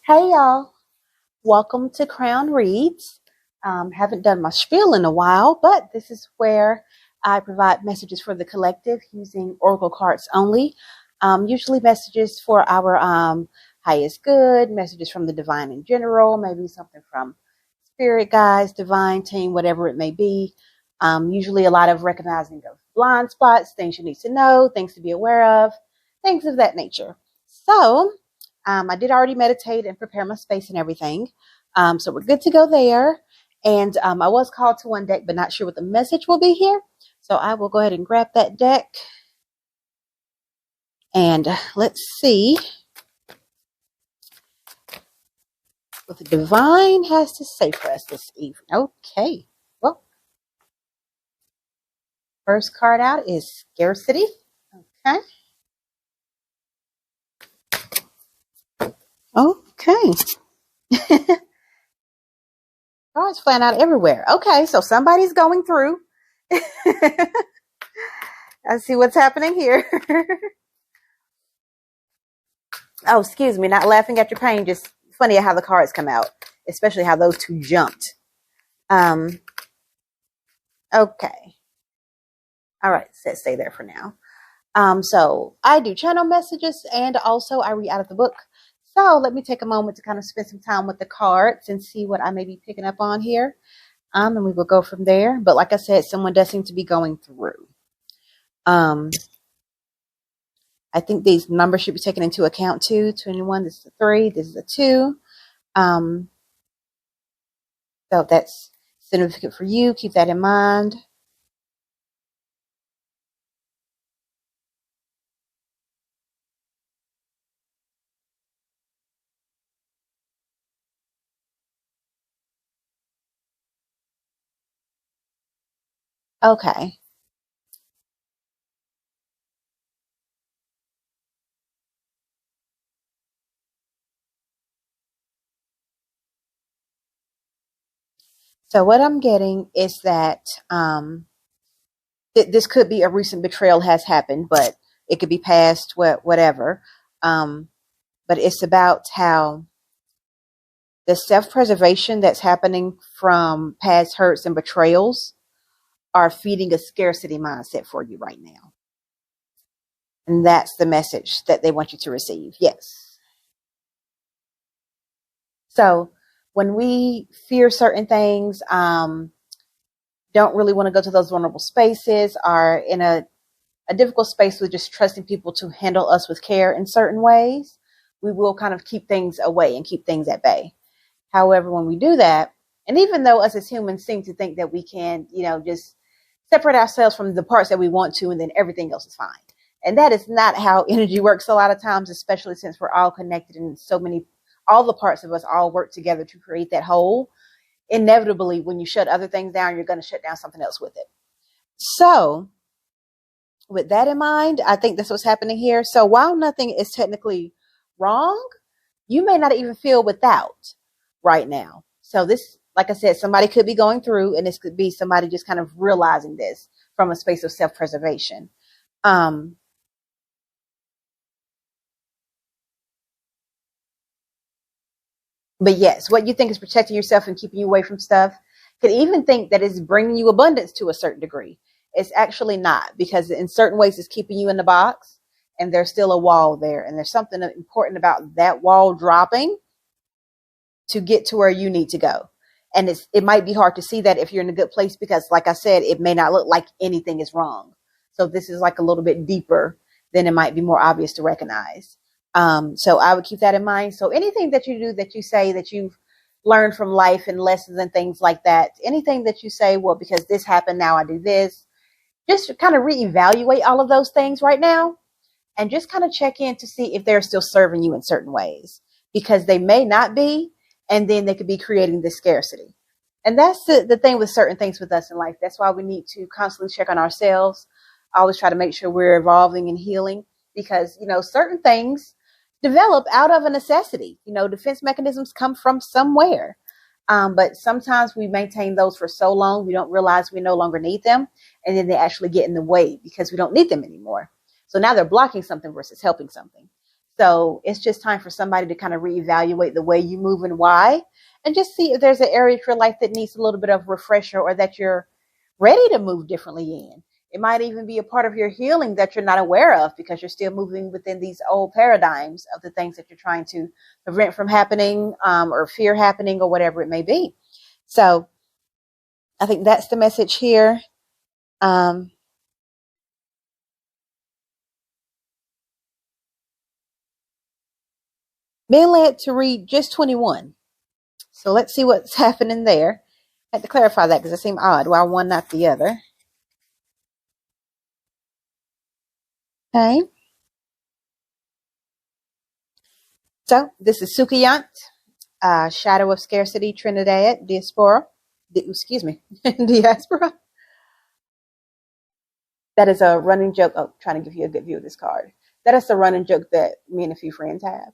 Hey y'all, welcome to Crown Reads. Haven't done my spiel in a while, but this is where I provide messages for the collective using oracle cards only. Usually messages for our highest good, messages from the divine in general, maybe something from spirit guides, divine team, whatever it may be. Usually a lot of recognizing of blind spots, things you need to know, things to be aware of, things of that nature. So I did already meditate and prepare my space and everything. So we're good to go there. And I was called to one deck, but not sure what the message will be here. So I will go ahead and grab that deck. And let's see what the divine has to say for us this evening. Okay. Well, first card out is scarcity. Okay. Okay. Cards flying out everywhere. Okay, so somebody's going through. I see what's happening here. Oh, excuse me, not laughing at your pain. Just funny how the cards come out, especially how those two jumped. Okay. All right, let's stay there for now. So I do channel messages and also I read out of the book. So let me take a moment to kind of spend some time with the cards and see what I may be picking up on here. And we will go from there. But like I said, someone does seem to be going through. I think these numbers should be taken into account too. 21, this is a 3, this is a 2. So that's significant for you. Keep that in mind. Okay. So what I'm getting is that this could be a recent betrayal has happened, but it could be past, whatever. But it's about how the self-preservation that's happening from past hurts and betrayals are feeding a scarcity mindset for you right now. And that's the message that they want you to receive. Yes. So when we fear certain things, don't really want to go to those vulnerable spaces, are in a difficult space with just trusting people to handle us with care in certain ways, we will kind of keep things away and keep things at bay. However, when we do that, and even though us as humans seem to think that we can, just separate ourselves from the parts that we want to, and then everything else is fine. And that is not how energy works a lot of times, especially since we're all connected and all the parts of us all work together to create that whole. Inevitably, when you shut other things down, you're going to shut down something else with it. So with that in mind, I think that's what's happening here. So while nothing is technically wrong, you may not even feel without right now. So this, like I said, somebody could be going through, and this could be somebody just kind of realizing this from a space of self-preservation. But yes, what you think is protecting yourself and keeping you away from stuff could even think that it's bringing you abundance to a certain degree. It's actually not, because in certain ways it's keeping you in the box, and there's still a wall there. And there's something important about that wall dropping to get to where you need to go. And it might be hard to see that if you're in a good place, because like I said, it may not look like anything is wrong. So this is like a little bit deeper than it might be more obvious to recognize. So I would keep that in mind. So anything that you do, that you say that you've learned from life and lessons and things like that, anything that you say, well, because this happened, now I do this, just kind of reevaluate all of those things right now and just kind of check in to see if they're still serving you in certain ways, because they may not be. And then they could be creating this scarcity. And that's the thing with certain things with us in life. That's why we need to constantly check on ourselves. Always try to make sure we're evolving and healing, because, certain things develop out of a necessity. Defense mechanisms come from somewhere. But sometimes we maintain those for so long, we don't realize we no longer need them. And then they actually get in the way because we don't need them anymore. So now they're blocking something versus helping something. So it's just time for somebody to kind of reevaluate the way you move and why, and just see if there's an area of your life that needs a little bit of refresher or that you're ready to move differently in. It might even be a part of your healing that you're not aware of because you're still moving within these old paradigms of the things that you're trying to prevent from happening, or fear happening, or whatever it may be. So I think that's the message here. Being led to read just 21. So let's see what's happening there. I had to clarify that because it seemed odd. Why one, not the other? Okay. So this is Sukiyant, Shadow of Scarcity, Trinidad, Diaspora. Excuse me, Diaspora. That is a running joke. Oh, trying to give you a good view of this card. That is a running joke that me and a few friends have.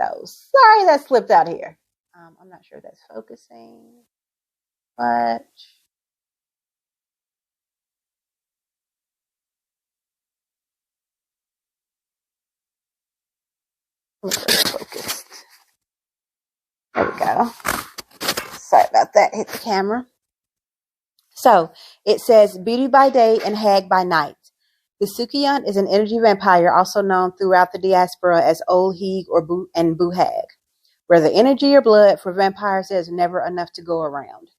So sorry that slipped out here. I'm not sure that's focusing, but focused. There we go. Sorry about that. Hit the camera. So it says beauty by day and hag by night. The Sukiant is an energy vampire, also known throughout the diaspora as Old Heg or and Buhag, where the energy or blood for vampires is never enough to go around.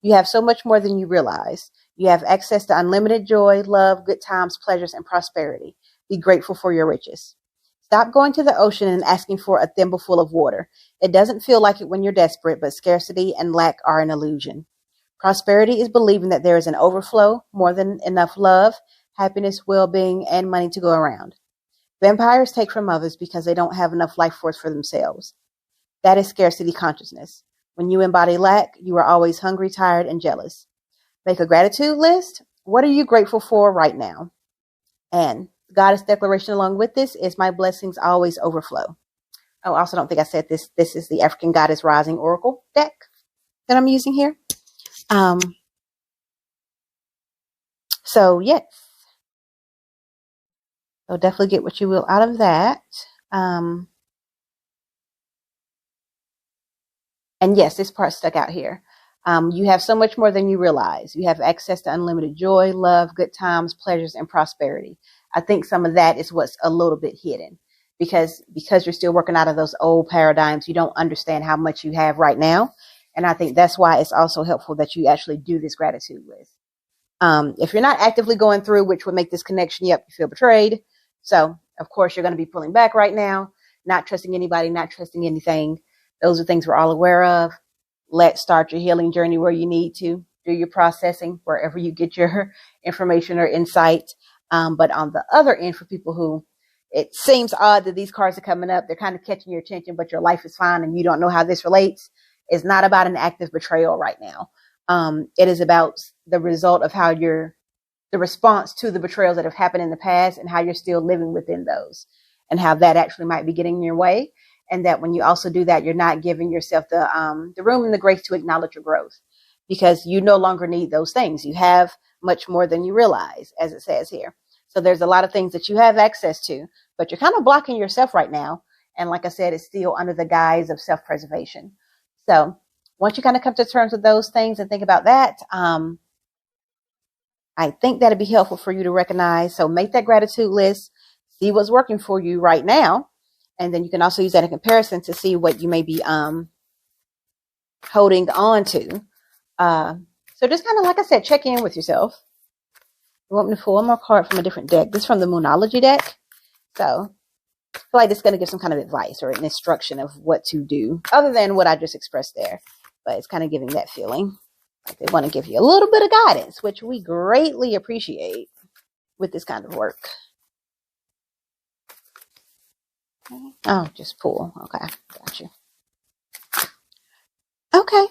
You have so much more than you realize. You have access to unlimited joy, love, good times, pleasures, and prosperity. Be grateful for your riches. Stop going to the ocean and asking for a thimbleful of water. It doesn't feel like it when you're desperate, but scarcity and lack are an illusion. Prosperity is believing that there is an overflow, more than enough love, happiness, well-being, and money to go around. Vampires take from others because they don't have enough life force for themselves. That is scarcity consciousness. When you embody lack, you are always hungry, tired, and jealous. Make a gratitude list. What are you grateful for right now? And the goddess declaration along with this is my blessings always overflow. Oh, I also don't think I said this. This is the African Goddess Rising Oracle deck that I'm using here. So yes. So definitely get what you will out of that. And yes, this part stuck out here. You have so much more than you realize. You have access to unlimited joy, love, good times, pleasures, and prosperity. I think some of that is what's a little bit hidden because you're still working out of those old paradigms. You don't understand how much you have right now. And I think that's why it's also helpful that you actually do this gratitude list. If you're not actively going through, which would make this connection, yep, you feel betrayed. So, of course, you're going to be pulling back right now, not trusting anybody, not trusting anything. Those are things we're all aware of. Let's start your healing journey where you need to. Do your processing wherever you get your information or insight. But on the other end, for people who it seems odd that these cards are coming up, they're kind of catching your attention, but your life is fine and you don't know how this relates. It's not about an active betrayal right now. It is about the result of how the response to the betrayals that have happened in the past and how you're still living within those and how that actually might be getting in your way. And that when you also do that, you're not giving yourself the room and the grace to acknowledge your growth because you no longer need those things. You have much more than you realize, as it says here. So there's a lot of things that you have access to, but you're kind of blocking yourself right now. And like I said, it's still under the guise of self-preservation. So once you kind of come to terms with those things and think about that, I think that'd be helpful for you to recognize. So make that gratitude list, see what's working for you right now. And then you can also use that in comparison to see what you may be holding on to. So just kind of, like I said, check in with yourself. You want me to pull one more card from a different deck? This is from the Moonology deck. So I feel like this is going to give some kind of advice or an instruction of what to do other than what I just expressed there. But it's kind of giving that feeling. Like they want to give you a little bit of guidance, which we greatly appreciate with this kind of work. Oh, just pull. Okay, got you. Okay.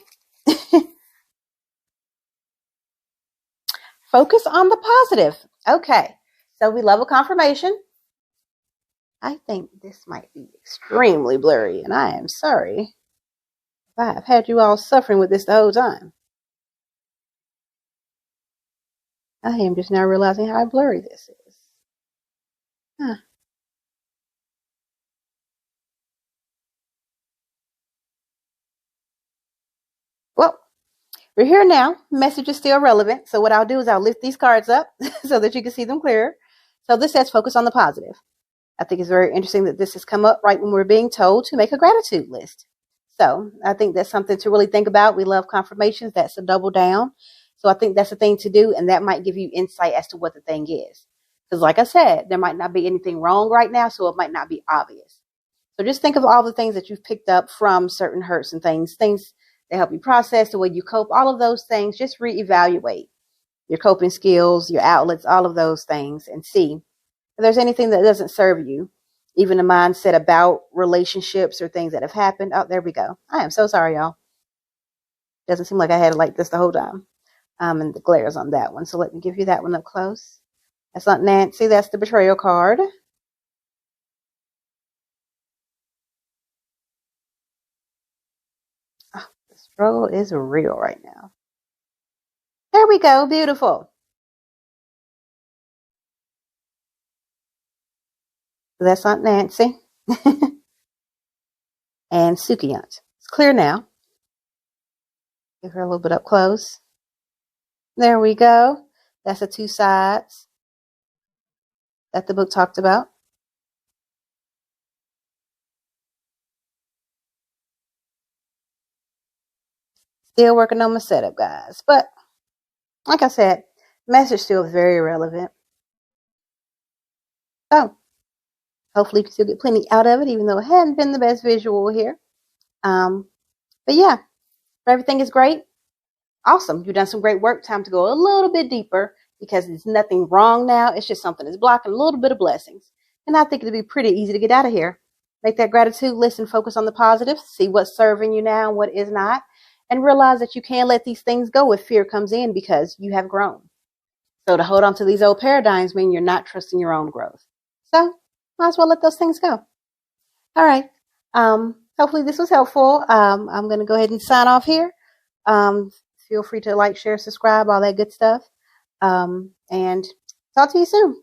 Focus on the positive. Okay, so we love a confirmation. I think this might be extremely blurry, and I am sorry if I have had you all suffering with this the whole time. I am just now realizing how blurry this is. Huh. We're here now. Message is still relevant. So what I'll do is I'll lift these cards up so that you can see them clearer. So this says focus on the positive. I think it's very interesting that this has come up right when we're being told to make a gratitude list. So I think that's something to really think about. We love confirmations. That's a double down. So I think that's a thing to do, and that might give you insight as to what the thing is. Because like I said, there might not be anything wrong right now, so it might not be obvious. So just think of all the things that you've picked up from certain hurts and things that help you process, the way you cope, all of those things. Just reevaluate your coping skills, your outlets, all of those things, and see if there's anything that doesn't serve you. Even a mindset about relationships or things that have happened. Oh, there we go. I am so sorry, y'all. Doesn't seem like I had it like this the whole time. And the glare's on that one. So let me give you that one up close. That's not Nancy. That's the betrayal card. Oh, the struggle is real right now. There we go. Beautiful. So that's Aunt Nancy. And Sukiyant. It's clear now. Give her a little bit up close. There we go. That's the two sides that the book talked about. Still working on my setup, guys. But like I said, message still is very relevant. So hopefully you can still get plenty out of it, even though it hadn't been the best visual here. But yeah, everything is great. Awesome. You've done some great work. Time to go a little bit deeper because there's nothing wrong now. It's just something that's blocking a little bit of blessings. And I think it'll be pretty easy to get out of here. Make that gratitude list and focus on the positive. See what's serving you now and what is not. And realize that you can't let these things go if fear comes in because you have grown. So to hold on to these old paradigms means you're not trusting your own growth. So might as well let those things go. All right. Hopefully this was helpful. I'm going to go ahead and sign off here. Feel free to like, share, subscribe, all that good stuff. And talk to you soon.